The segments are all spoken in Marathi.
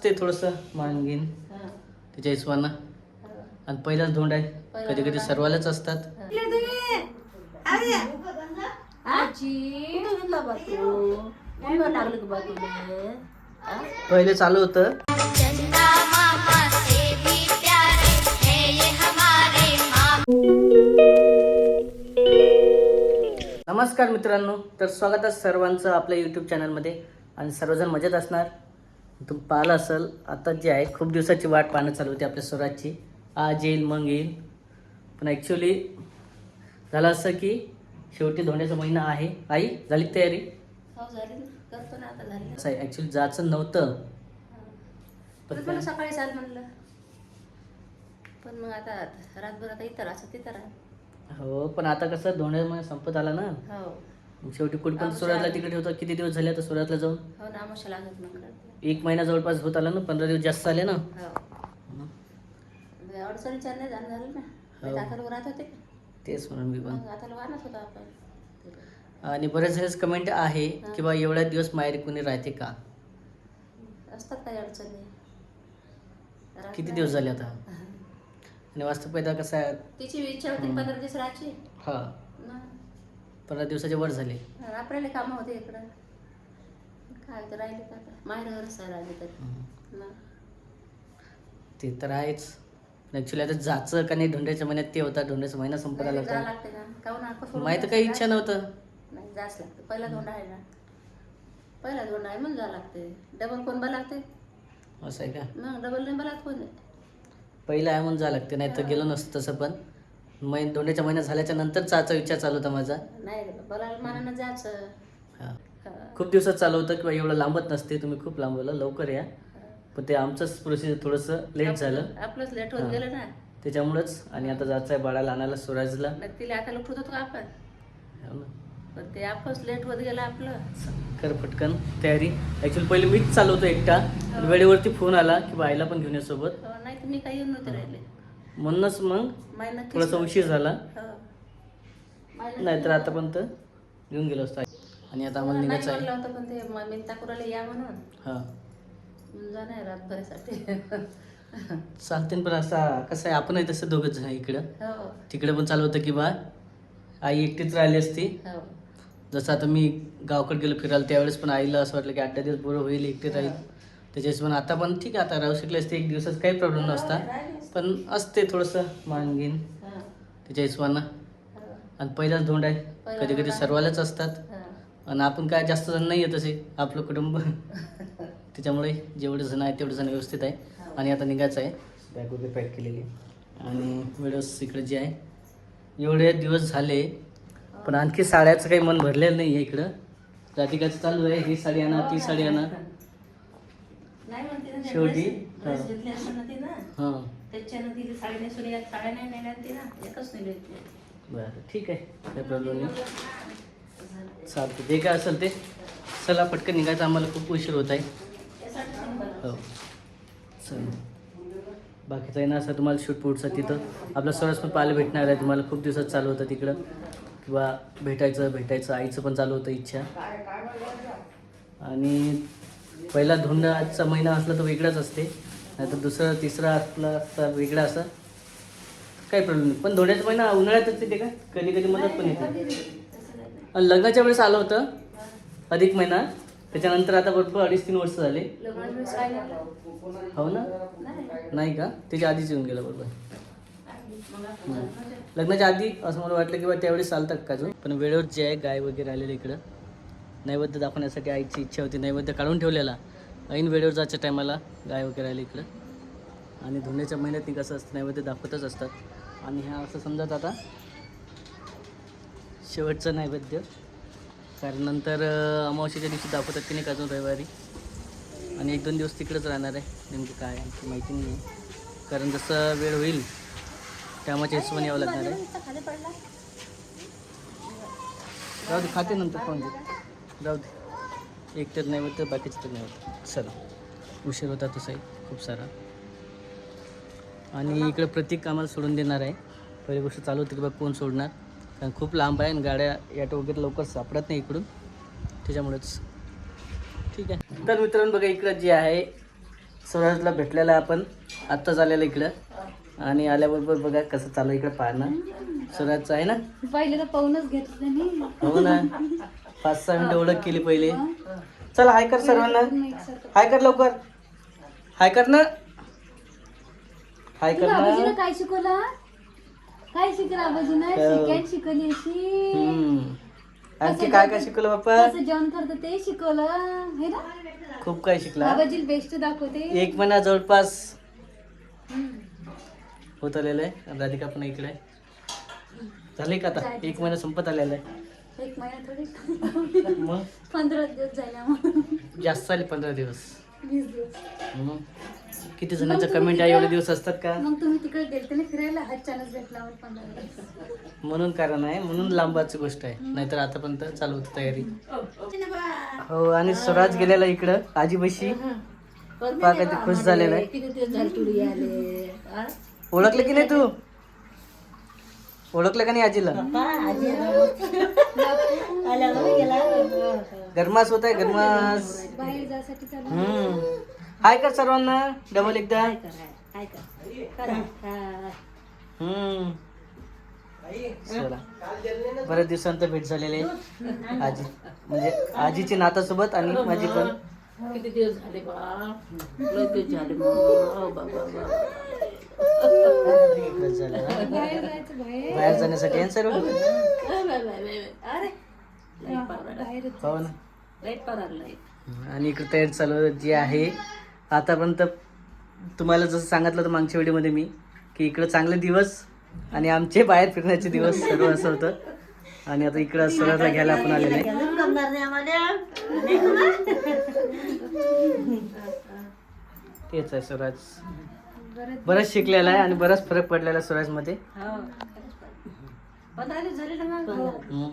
असते थोडंसं मानगीन त्याच्या हिशोबानं. आणि पहिलाच धोंड आहे, कधी कधी सर्वालाच असतात. पहिले चालू होतं नमस्कार मित्रांनो, तर स्वागत आहे सर्वांचं आपल्या यूट्यूब चॅनलमध्ये. आणि सर्वजण मजेत असणार. तुम्ही पाहिलं असेल आता जे आहे, खूप दिवसाची वाट पाहणं चालू होती आपल्या स्वराजची. आज येईल मग येईल, पण ॲक्च्युली झालं असं की शेवटी धोंड्याचा महिना आहे. आई झाली तयारी? असं आहे, ॲक्च्युली जायचं नव्हतं पण सकाळी चाल म्हणलं, पण मग आता रातभर आता इथं राहतं तिथं राहत. हो, पण आता कसं धोंड्याचा महिना संपत आला ना. हो मग शेवटी कुठं पण सुरतला तिकडे होतं. किती दिवस झाले आता सुरतला जाऊन? हो ना, आमोशा लागत मग 1 महिना जवळपास होत आला ना, 15 दिवस जास्त झाले ना. हो अडचणीच्या नाही जाणं झालं ना. आता लोक राहत होते, तेच म्हणून मी पण. आता लोक आणत होता आपण. आणि बरेच वेळेस कमेंट आहे की बा एवढ्या दिवस माहेरी कोणी राहते का? असतात काही अडचणी. किती दिवस झाले आता? आणि वास्तव पैदा कसं आहे, तिची इच्छा होती 15 दिवस राहायची. हा 15 दिवसाच्या वर झाले. आपल्याला कामं होते इकडं, काय तर राहिले का आता माहेरच राहिले तरी. ते तर आहेच. ॲक्च्युली आता जायचं का नाही धोंड्याच्या महिन्यात ते होता. धोंड्याचा महिना संपत आला जावं होता. लागते ना, काहून आपण सोडून माहिती काही इच्छा नव्हतं. नाही जास्त लागतं. पहिला धोंडा आहे ना, पहिला धोंडा आहे म्हणून जावं लागते. डबल कोण बा लागते? असं आहे का? मग डबल नाही बलात कोण आहे. पहिलं आहे म्हणून जावं लागते, नाही तर गेलो नसतं तसं. पण धोंड्याच्या महिना झाल्याच्या नंतर जायचा विचार चालू होता माझा. नाही बलाला मानानं जायचं. हां, खूप दिवसात चालू होतं किंवा एवढं लांबत नसते. तुम्ही खूप लांबवलं, लवकर या. पण ते आमचंच प्रोसिजर थोडंसं लेट झालं. आपलंच लेट होत गेलं ना त्याच्यामुळंच. आणि आता जायचं आहे बाळाला आणायला सुराजला. तिला आता लुटत होतो का आपण, हो ना. पण ते आपणच लेट होत गेलं आपलं. कर पटकन तयारी. ॲक्च्युली पहिले मीच चालवतो एकटा. वेळेवरती फोन आला की बाईला पण घेऊन ये सोबत. नाही तुम्ही काही येऊन नव्हते राहिले, म्हणूनच मग थोडासा उशीर झाला. नाहीतर आतापर्यंत घेऊन गेलो असतो. आणि आता आम्हाला निघायचं आहे. होतं पण ते मिनता कुराला या म्हणून हां जाणार रातभरासाठी. चालते. पण असा कसं आहे, आपणही तसं दोघंच जण इकडं. हो तिकडे पण चालू होतं की बा आई एकटीच राहिली असती. हो जसं आता मी गावाकडे गेलो फिरायला, त्यावेळेस पण आईला असं वाटलं की 8 दिवस बरं होईल एकटी राहील. त्याच्याच पण आता पण ठीक आहे, आता राहू शकले असते 1 दिवसात काही प्रॉब्लेम नसता. पण असते थोडंसं मानगीन त्याच्या हिशोबानं. आणि पहिलाच धोंड आहे, कधी कधी सर्वालाच असतात. आणि आपण काय जास्त जण नाही आहे तसे, आपलं कुटुंब. त्याच्यामुळे जेवढे जण आहे तेवढे जण व्यवस्थित आहे. आणि आता निघायचं आहे. बॅग वगैरे पॅक केलेली. आणि व्हिडिओज इकडे जे आहे, एवढे दिवस झाले पण आणखी साड्याचं काही मन भरलेलं नाही आहे इकडं. राधिकाचं चालू आहे, ही साडी आणा ती साडी आणा. शेवटी हां बरं ठीक आहे, काही प्रॉब्लेम नाही. चालतं, जे काय असेल ते. चला पटकन निघायचं, आम्हाला खूप उशीर होत आहे. हो चल. बाकीचं आहे ना असं तुम्हाला शूट पुढचं तिथं आपलं सरस पण पाहायला भेटणार आहे तुम्हाला. खूप दिवसात चालू होतं तिकडं किंवा भेटायचं आईचं पण चालू होतं इच्छा. आणि पहिला धोंडाचा महिना असला तर वेगळाच असते, नाही तर दुसरा तिसरा असला तर वेगळा. असं काही प्रॉब्लेम नाही. पण धोंड्याचा महिना उन्हाळ्यातच येते का? कधी कधी मदत पण येते. आणि लग्नाच्या वेळेस आलं होतं अधिक महिना, त्याच्यानंतर आता बरोबर 2.5-3 वर्ष झाले. हो ना? नाही का? त्याच्या आधीच येऊन गेलं बरोबर. लग्नाच्या आधी असं मला वाटलं की बा त्यावेळेस चालतात का अजून. पण वेळेवर जे आहे गाय वगैरे आलेलं इकडं नैवेद्य दाखवण्यासाठी. आईची इच्छा होती, नैवेद्य काढून ठेवलेला. ऐन वेळेवर जायच्या टायमाला गाय वगैरे आले इकडं. आणि धुण्याच्या महिन्यात कसं असतं, नैवेद्य दाखवतच असतात. आणि ह्या असं समजत आता शेवटचं नैवेद्य, कारण नंतर अमावस्येच्या दिवशी दाखवतात की नाही अजून रविवारी. आणि 1-2 दिवस तिकडेच राहणार आहे. नेमकं काय आणखी माहिती नाही आहे, कारण जसं वेळ होईल त्यामुळे हिशोबाने यावं लागणार आहे. जाऊ दे, खाते नंतर फोन दे. जाऊ दे, एक तर नाही होतं, बाकीचं तर नाही होतं. चला, उशीर होता तसाही खूप सारा. आणि इकडं प्रत्येक कामाला सोडून देणार आहे. पहिली गोष्ट चालू होती की बा कोण सोडणार, कारण खूप लांब आहे आणि गाड्या ॲटो वगैरे लवकर सापडत नाही इकडून, त्याच्यामुळेच. ठीक आहे. तर मित्रांनो बघा इकडं जे आहे स्वराजला भेटलेला आहे आपण आत्ताच आलेलं इकडं. आणि आल्याबरोबर बघा कसं चालू आहे इकडं पाहणं स्वराजचं आहे ना. पहिले तर पाहूनच घेतलं नाही. हो ना 5-6 मिनिटं ओळख केली पहिले. चला हाय कर सर्वांना. हाय कर लवकर. हाय कर ना. हाय कर तुला आबाजीनं ना. काय शिकवलं? काय शिकलं आबाजीनं? सेकंड शिकवली अशी. आणखी काय काय शिकवलं बाप्पा? कसं जेवण करतं ते शिकवलं हे ना. खूप काय शिकला. आबाजीला बेस्ट दाखवते. 1 महिना जवळपास होत आलेलं आहे. राधिका पण इकडे आहे. झाले का आता 1 महिना संपत आलेला आहे. 1 महिना थोडी मग 15 दिवस झाले मग. जास्त झाले 15 दिवस. 20 दिवस. मग किती जणांचं कमेंट आहे एवढे दिवस असतात का? मग तुम्ही तिकडे गेलते ना फिरायला हातच्यानच भेटला 15 दिवस. म्हणून कारण आहे म्हणून लांबाची गोष्ट आहे. नाहीतर आतापर्यंत चालू होती तयारी. हो आणि स्वराज गेलेला इकडं आजीपाशी. पहा काय ते खुश झालेला आहे. किती दिवस झाले तुला याले? ओळखलं की नाही तू? ओळखलं का नाही आजीला? गरमास होत आहे गरमास. बाहेर जायसाठी चालू. हाय कर सर्वांना डबल एकदा. चला बऱ्याच दिवसांत भेट झालेली आहे आजी म्हणजे आजीची नातासोबत आणि माझी पण. किती दिवस झाले बा? लय दिवस झाले बस झालं ना. बाहेर जाण्यासाठी आहे ना सर्व. हो ना. आणि इकडे तयारी चालू जी आहे आतापर्यंत तुम्हाला जसं सांगितलं होतं मागच्या व्हिडिओमध्ये मी की इकडं चांगले दिवस आणि आमचे बाहेर फिरण्याचे दिवस सर्व असं होतं. आणि आता इकडं स्वराजला घ्यायला आपण आलेलं आहे. तेच आहे स्वराज. बरंच शिकलेला आहे आणि बराच फरक पडलेला आहे स्वराजमध्ये. 15 दिवस झाले ना मग.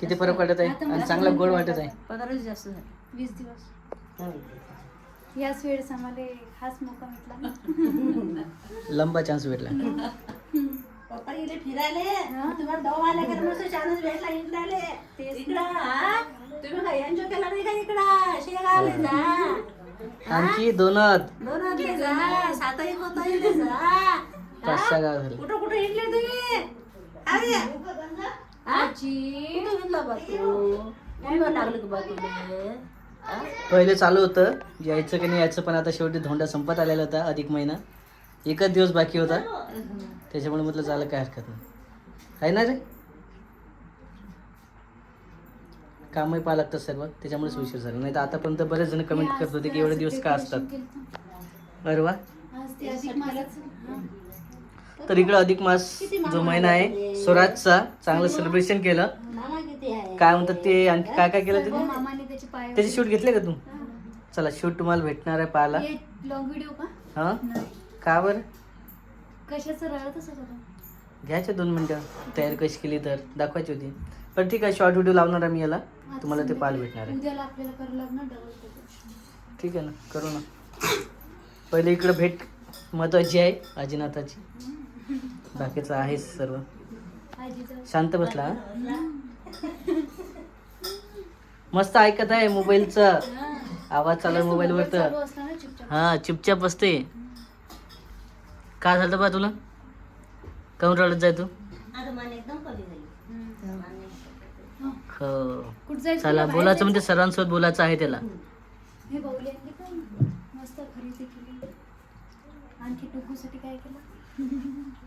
किती फरक वाटत आहे आणि चांगला गोड वाटत आहे. 15 दिवस जास्त झाले. 20 दिवस. याच वेळेस आम्हाला हाच मौका भेटला. लंबा चान्स भेटला. पप्पा गेले फिरायले. तुम्हाला दवा आल्या का मस्त चान्स भेटला इकडे. इकडं तुम्ही काय एन्जॉय केला नाही का इकडं? शेगावला जा. आणखी दोनात दोनातले जा. साताही कोताहीले जा. 5-6 गाव झाले. कुठं कुठं हिंडले तुम्ही? अरे आजी कुठं हिंडला बा तू? कुठं लागलं का बा तुले? पहिले चालू होतं यायचं की नाही यायचं पण आता शेवटी धोंडा संपत आलेला होता. अधिक महिना 1च दिवस बाकी होता त्याच्यामुळे म्हटलं झालं काय हरकत नाही आहे ना रे. कामही पाहा लागतात सर्व त्याच्यामुळेच उशीर झाला. नाही तर आतापर्यंत बरेच जण कमेंट करत होते की एवढे दिवस का असतात. अरे वा. तर इकडं अधिक मास जो महिना आहे स्वराजचा चांगलं सेलिब्रेशन केलं. काय म्हणतात ते आणखी काय काय केलं तिथे? त्याचे शूट घेतले का तू? चला शूट तुम्हाला भेटणार आहे पाहायला. लॉंग व्हिडिओ का? हा का बरं? कशाचं राहत असं घ्यायचे 2 मिनटं तयारी कशी केली तर दाखवायची होती. पण ठीक आहे शॉर्ट व्हिडिओ लावणार आहे मी याला तुम्हाला ते पाहायला भेटणार आहे. उद्याला आपल्याला करावं लागणार डबल. ठीक आहे ना करू ना. पहिले इकडं भेट महत्वाची आहे आजीनाथाची. बाकीचं आहे सर्व. शांत बसला हा? मस्त ऐकत आहे मोबाईलचा आवाज चालू आहे मोबाईलवर तर. हा चुपचाप बसते. काय झालं बा तुला? काहून रडत जाय तू? हो चला बोलायचं म्हणजे सर्वांसोबत बोलायचं आहे त्याला. हे बाहुली आणली का? मस्त खरेदी केली. आणखी टुकूसाठी काय केलं?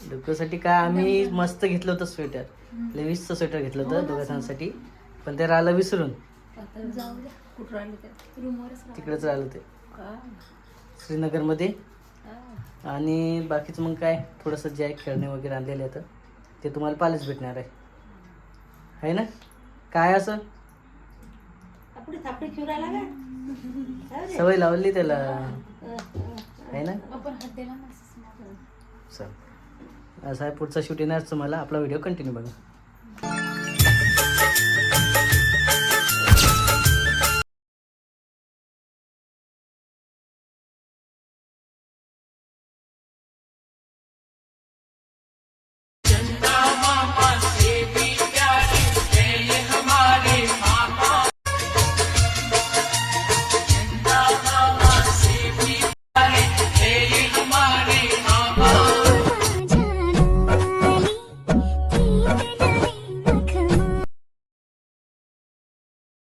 डुकूसाठी काय आम्ही मस्त घेतलं होतं स्वेटर. लेविसचं स्वेटर घेतलं होतं दोघांसाठी पण ते राहिलं विसरून. जाऊ द्या. कुठं राहिले ते? रूमवरच तिकडेच राहिलं ते श्रीनगरमध्ये. आणि बाकीचं मग काय थोडंसं जे आहे खेळणे वगैरे आणलेले आहेत ते तुम्हाला पाहिलेच भेटणार आहे ना. काय असं सवय लावली त्याला आहे ना. चल असं आहे पुढचा शूट येणारच तुम्हाला. आपला व्हिडिओ कंटिन्यू बघा.